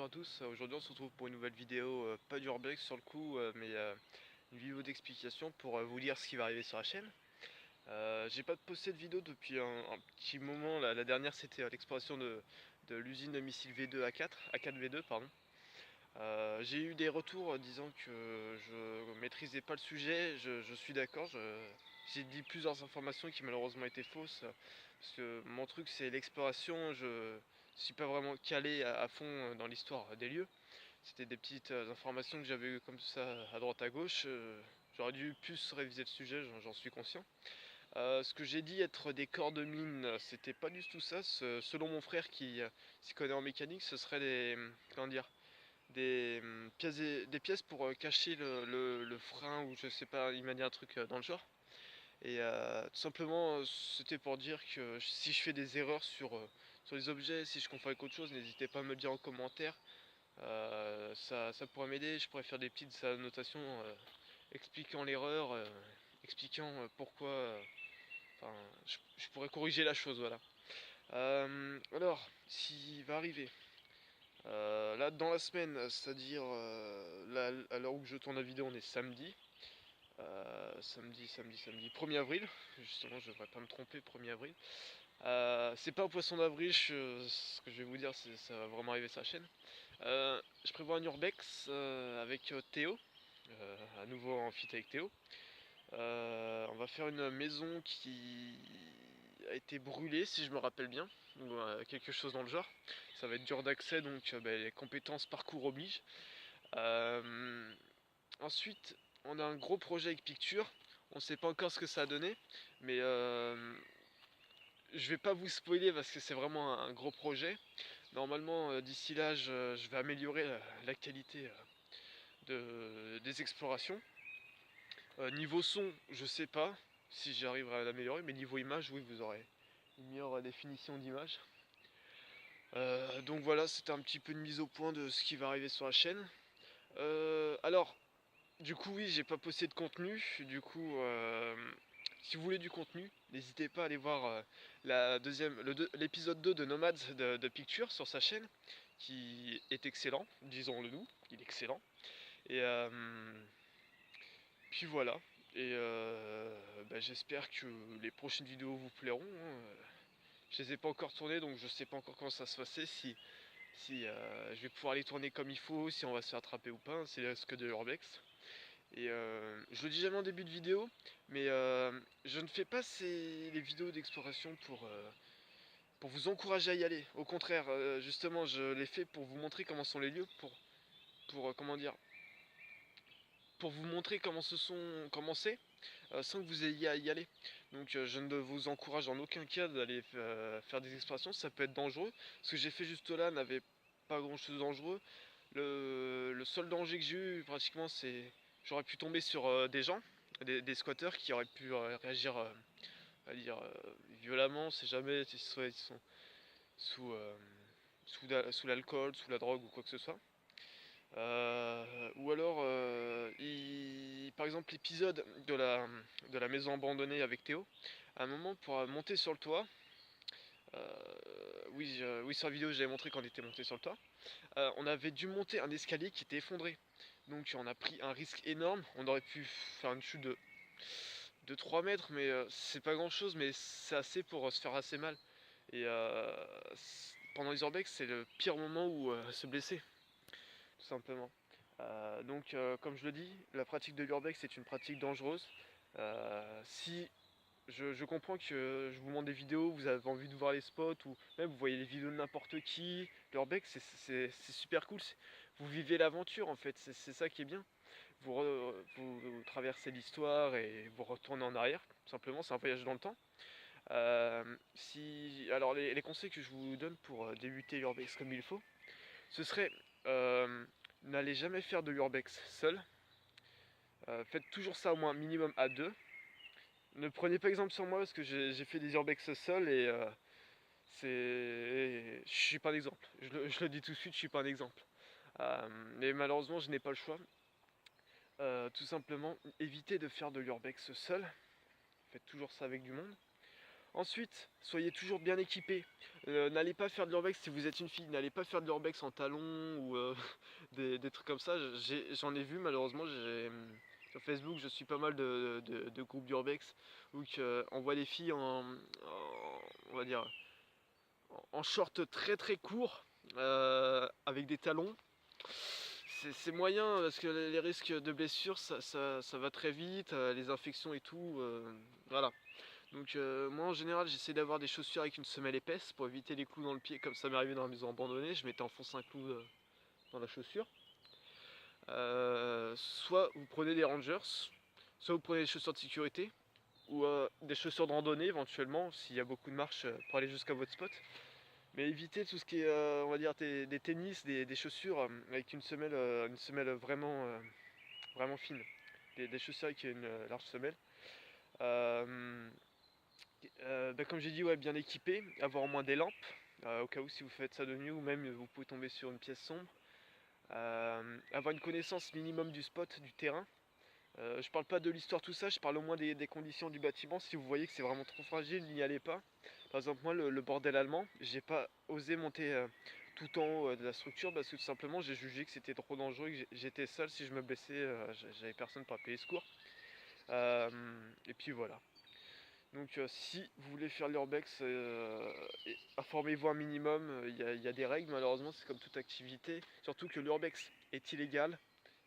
à tous, aujourd'hui on se retrouve pour une nouvelle vidéo, pas d'urbex sur le coup, mais une vidéo d'explication pour vous dire ce qui va arriver sur la chaîne. J'ai pas posté de vidéo depuis un petit moment, la dernière c'était l'exploration de l'usine de missiles V2 A4, A4V2 pardon. J'ai eu des retours disant que je maîtrisais pas le sujet, je suis d'accord, j'ai dit plusieurs informations qui malheureusement étaient fausses, parce que mon truc c'est l'exploration, je suis pas vraiment calé à fond dans l'histoire des lieux. C'était des petites informations que j'avais eues comme ça à droite à gauche, j'aurais dû plus réviser le sujet, j'en suis conscient. Ce que j'ai dit être des corps de mine, c'était pas du tout ça, selon mon frère qui s'y connaît en mécanique, ce serait des, comment dire, des pièces pour cacher le frein ou je sais pas, il m'a dit un truc dans le genre. Et tout simplement, c'était pour dire que si je fais des erreurs sur les objets, si je confonds avec autre chose, n'hésitez pas à me le dire en commentaire. Ça pourrait m'aider, je pourrais faire des petites annotations expliquant l'erreur, expliquant pourquoi. Enfin, je pourrais corriger la chose, voilà. Alors, s'il va arriver. Là, dans la semaine, c'est-à-dire là, à l'heure où je tourne la vidéo, on est samedi. Samedi 1er avril. Justement, je devrais pas me tromper, 1er avril. C'est pas au poisson d'avril, ce que je vais vous dire, ça va vraiment arriver sur la chaîne. Je prévois un urbex avec Théo, à nouveau en fit avec Théo. On va faire une maison qui a été brûlée, si je me rappelle bien, ou quelque chose dans le genre. Ça va être dur d'accès, donc les compétences parcours obligent. Euh, Ensuite, on a un gros projet avec Picture. On sait pas encore ce que ça a donné, mais je vais pas vous spoiler parce que c'est vraiment un gros projet. Normalement, d'ici là, je vais améliorer la qualité des explorations. Niveau son, je sais pas si j'arriverai à l'améliorer, mais niveau image, oui, vous aurez une meilleure définition d'image. Donc voilà, c'était un petit peu une mise au point de ce qui va arriver sur la chaîne. Alors, du coup, oui, j'ai pas posté de contenu. Du coup, si vous voulez du contenu, n'hésitez pas à aller voir l'épisode 2 de Nomads de Picture sur sa chaîne, qui est excellent, disons-le nous, il est excellent. Et puis voilà. Et j'espère que les prochaines vidéos vous plairont, hein. Je les ai pas encore tournées, donc je sais pas encore comment ça se passait, si je vais pouvoir les tourner comme il faut, si on va se faire attraper ou pas, hein. C'est ce que de l'urbex. Et je le dis jamais en début de vidéo, mais je ne fais pas les vidéos d'exploration pour vous encourager à y aller. Au contraire, justement, je les fais pour vous montrer comment sont les lieux, comment dire, pour vous montrer comment c'est, sans que vous ayez à y aller. Donc je ne vous encourage en aucun cas d'aller faire des explorations, ça peut être dangereux. Ce que j'ai fait juste là n'avait pas grand chose de dangereux. Le seul danger que j'ai eu pratiquement c'est j'aurais pu tomber sur des gens, des squatteurs qui auraient pu réagir violemment, c'est jamais soit ils sont sous, sous l'alcool, sous la drogue ou quoi que ce soit. Ou alors, par exemple, l'épisode de la maison abandonnée avec Théo, à un moment, pour monter sur le toit, oui, sur la vidéo, j'avais montré quand on était monté sur le toit, on avait dû monter un escalier qui était effondré. Donc, on a pris un risque énorme. On aurait pu faire une chute de 3 mètres, mais c'est pas grand chose, mais c'est assez pour se faire assez mal. Et pendant les urbex, c'est le pire moment où se blesser, tout simplement. Comme je le dis, la pratique de l'urbex est une pratique dangereuse. Si je comprends que je vous montre des vidéos, vous avez envie de voir les spots, ou même vous voyez les vidéos de n'importe qui, l'urbex c'est super cool, vous vivez l'aventure en fait, c'est ça qui est bien. Vous traversez l'histoire et vous retournez en arrière, tout simplement, c'est un voyage dans le temps. Alors les conseils que je vous donne pour débuter l'urbex comme il faut, ce serait euh, n'allez jamais faire de l'urbex seul. Faites toujours ça au moins minimum à deux. Ne prenez pas exemple sur moi parce que j'ai fait des urbex seul et je suis pas un exemple. Je le dis tout de suite, je suis pas un exemple. Mais malheureusement, je n'ai pas le choix. Tout simplement, évitez de faire de l'urbex seul. Faites toujours ça avec du monde. Ensuite, soyez toujours bien équipés. N'allez pas faire de l'urbex si vous êtes une fille, n'allez pas faire de l'urbex en talons ou des trucs comme ça. J'en ai vu malheureusement, sur Facebook je suis pas mal de groupes d'urbex où on voit les filles on va dire, en short très très court avec des talons. C'est moyen parce que les risques de blessures ça va très vite, les infections et tout, voilà. Donc moi en général j'essaie d'avoir des chaussures avec une semelle épaisse pour éviter les clous dans le pied, comme ça m'est arrivé dans la maison abandonnée, je m'étais enfoncé un clou dans la chaussure. Soit vous prenez des Rangers, soit vous prenez des chaussures de sécurité, ou des chaussures de randonnée éventuellement s'il y a beaucoup de marches pour aller jusqu'à votre spot. Mais évitez tout ce qui est on va dire des tennis, des chaussures avec une semelle vraiment, vraiment fine. Des chaussures avec une large semelle. Euh, Comme j'ai dit, ouais, bien équipé, avoir au moins des lampes, au cas où si vous faites ça de nuit ou même vous pouvez tomber sur une pièce sombre. Avoir une connaissance minimum du spot, du terrain. Je parle pas de l'histoire tout ça, je parle au moins des conditions du bâtiment. Si vous voyez que c'est vraiment trop fragile, n'y allez pas. Par exemple moi le bordel allemand, j'ai pas osé monter tout en haut de la structure parce que tout simplement j'ai jugé que c'était trop dangereux, que j'étais seul, si je me blessais, j'avais personne pour appeler les secours. Et puis voilà. Donc si vous voulez faire l'urbex, informez-vous un minimum, il y a des règles malheureusement, c'est comme toute activité. Surtout que l'urbex est illégal,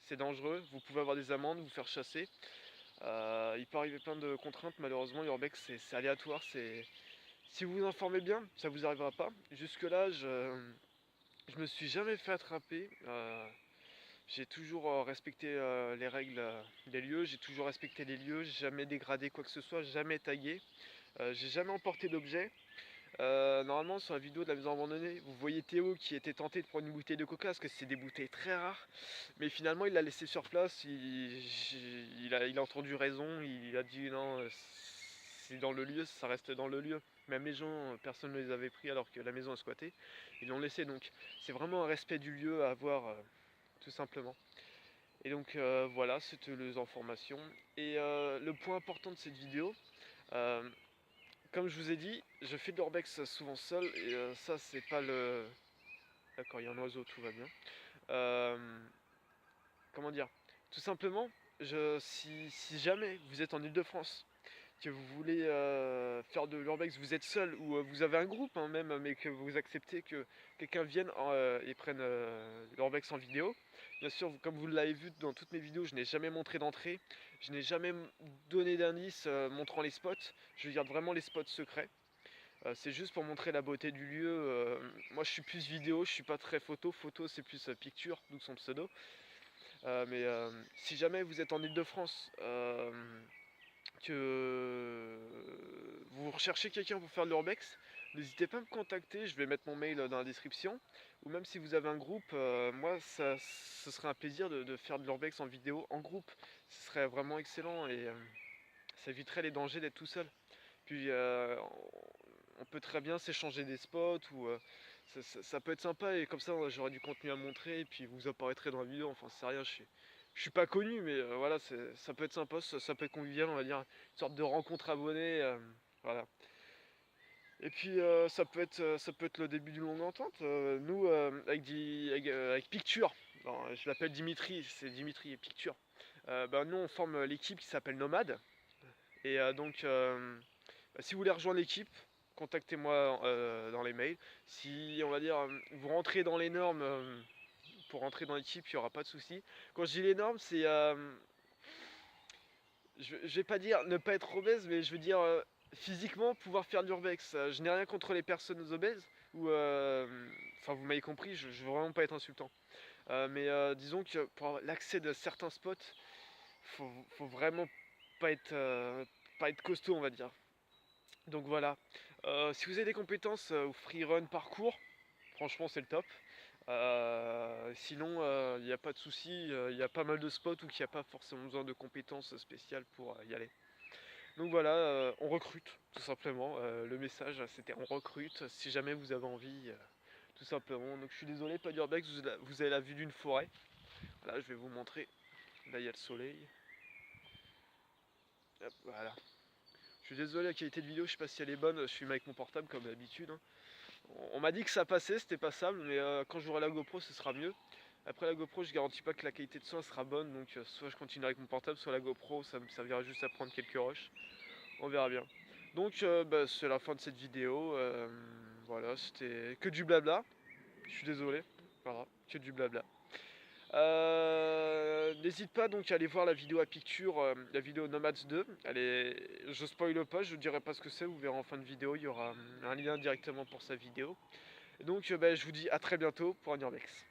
c'est dangereux, vous pouvez avoir des amendes, vous faire chasser. Il peut arriver plein de contraintes, malheureusement l'urbex c'est aléatoire, si vous vous informez bien, ça vous arrivera pas. Jusque là je me suis jamais fait attraper. J'ai toujours respecté les règles des lieux, j'ai toujours respecté les lieux, j'ai jamais dégradé quoi que ce soit, jamais tagué. J'ai jamais emporté d'objet. Normalement sur la vidéo de la maison abandonnée, vous voyez Théo qui était tenté de prendre une bouteille de coca parce que c'est des bouteilles très rares. Mais finalement il l'a laissé sur place, il a entendu raison, il a dit non, c'est dans le lieu, ça reste dans le lieu. Même les gens, personne ne les avait pris alors que la maison est squattée. Ils l'ont laissé, donc c'est vraiment un respect du lieu à avoir tout simplement. Et donc voilà, c'était les informations. Et le point important de cette vidéo, euh, comme je vous ai dit, je fais de l'urbex souvent seul et ça c'est pas le... D'accord, il y a un oiseau, tout va bien. Euh, Comment dire? Tout simplement, si jamais vous êtes en Ile-de-France, que vous voulez faire de l'urbex, vous êtes seul ou vous avez un groupe hein, même, mais que vous acceptez que quelqu'un vienne et prenne l'urbex en vidéo. Bien sûr, comme vous l'avez vu dans toutes mes vidéos, je n'ai jamais montré d'entrée, je n'ai jamais donné d'indice montrant les spots, je garde vraiment les spots secrets. C'est juste pour montrer la beauté du lieu. Moi je suis plus vidéo, je suis pas très photo. Photo c'est plus picture, d'où son pseudo. Mais si jamais vous êtes en Ile-de-France, que vous recherchez quelqu'un pour faire de l'urbex, n'hésitez pas à me contacter, je vais mettre mon mail dans la description. Ou même si vous avez un groupe, moi ce serait un plaisir de faire de l'urbex en vidéo en groupe. Ce serait vraiment excellent et ça éviterait les dangers d'être tout seul. Puis on peut très bien s'échanger des spots ou ça peut être sympa et comme ça j'aurai du contenu à montrer et puis vous apparaîtrez dans la vidéo, enfin c'est rien, je suis pas connu mais voilà, ça peut être sympa, ça peut être convivial on va dire, une sorte de rencontre abonnée, voilà. Et puis ça peut être le début d'une longue entente, nous avec Picture, bon, je l'appelle Dimitri, c'est Dimitri et Picture, nous on forme l'équipe qui s'appelle Nomade et si vous voulez rejoindre l'équipe, contactez-moi dans les mails. Si on va dire vous rentrez dans les normes pour rentrer dans l'équipe, il n'y aura pas de souci. Quand je dis les normes, c'est je vais pas dire ne pas être obèse, mais je veux dire physiquement pouvoir faire de l'urbex. Je n'ai rien contre les personnes obèses ou enfin vous m'avez compris, je veux vraiment pas être insultant. Mais disons que pour avoir l'accès de certains spots, faut vraiment pas être costaud on va dire. Donc voilà. Si vous avez des compétences au freerun parcours, franchement c'est le top. Sinon, il n'y a pas de souci, il y a pas mal de spots où il n'y a pas forcément besoin de compétences spéciales pour y aller. Donc voilà, on recrute tout simplement. Le message c'était on recrute si jamais vous avez envie, tout simplement. Donc je suis désolé, pas d'urbex, vous avez la vue d'une forêt. Voilà, je vais vous montrer. Là il y a le soleil. Hop, voilà. suis désolé, la qualité de vidéo, je sais pas si elle est bonne, je filme avec mon portable comme d'habitude. Hein. On m'a dit que ça passait, c'était passable, mais quand j'aurai la GoPro, ce sera mieux. Après la GoPro, je garantis pas que la qualité de son sera bonne, donc soit je continue avec mon portable, soit la GoPro, ça me servira juste à prendre quelques rushs. On verra bien. Donc bah, c'est la fin de cette vidéo. Voilà, c'était que du blabla. Je suis désolé. Voilà, que du blabla. N'hésite pas donc à aller voir la vidéo à picture, la vidéo Nomads 2. Je spoil pas, je dirai pas ce que c'est, vous verrez en fin de vidéo, il y aura un lien directement pour sa vidéo. Et donc bah, je vous dis à très bientôt pour un Urbex.